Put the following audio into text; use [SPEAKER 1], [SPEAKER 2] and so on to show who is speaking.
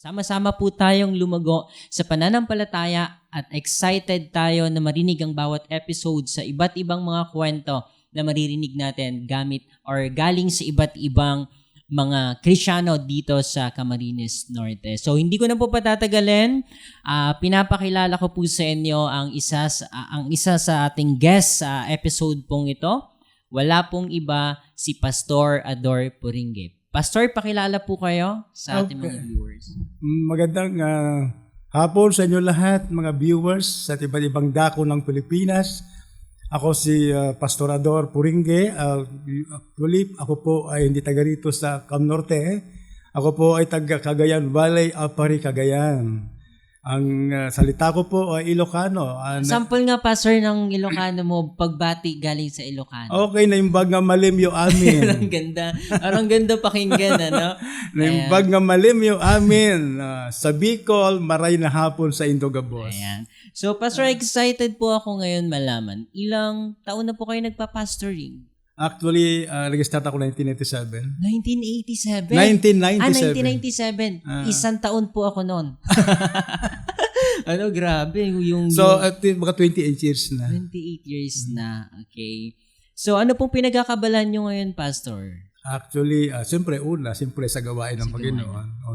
[SPEAKER 1] Sama-sama po tayong lumago sa pananampalataya at excited tayo na marinig ang bawat episode sa iba't ibang mga kwento na maririnig natin gamit or galing sa iba't ibang mga Kristyano dito sa Camarines Norte. So hindi ko na po patatagalin, pinapakilala ko po sa inyo ang isa sa ating guest sa episode pong ito. Wala pong iba, si Pastor Ador Puringue. Pastor, pakilala po kayo sa ating mga viewers.
[SPEAKER 2] Magandang hapon sa inyo lahat, mga viewers sa iba't ibang dako ng Pilipinas. Ako si Pastor Ador Puringue. Actually, ako po ay hindi taga rito sa Cam Norte. Ako po ay taga Cagayan Valley, Apari, Cagayan. Ang salita ko po ay Ilocano.
[SPEAKER 1] Sample nga, Pastor, ng Ilocano mo, pagbati galing sa Ilocano.
[SPEAKER 2] Okay, naimbag nga malim yung amin.
[SPEAKER 1] Ang ganda. Ang ganda pakinggan, ano?
[SPEAKER 2] Naimbag nga malim yung amin. Sa Bicol, maray na hapon sa Indogabos.
[SPEAKER 1] Ayan. So, Pastor, excited po ako ngayon malaman. Ilang taon na po kayo nagpa-pastoring?
[SPEAKER 2] Actually, nag-start ako 1997.
[SPEAKER 1] 1987?
[SPEAKER 2] 1997.
[SPEAKER 1] 1997. Isang taon po ako noon. Ano, grabe.
[SPEAKER 2] So, at mga 28 years na.
[SPEAKER 1] 28 years na. Okay. So, ano pong pinagkakabalan nyo ngayon, Pastor?
[SPEAKER 2] Actually, siyempre sa gawain ng Panginoon.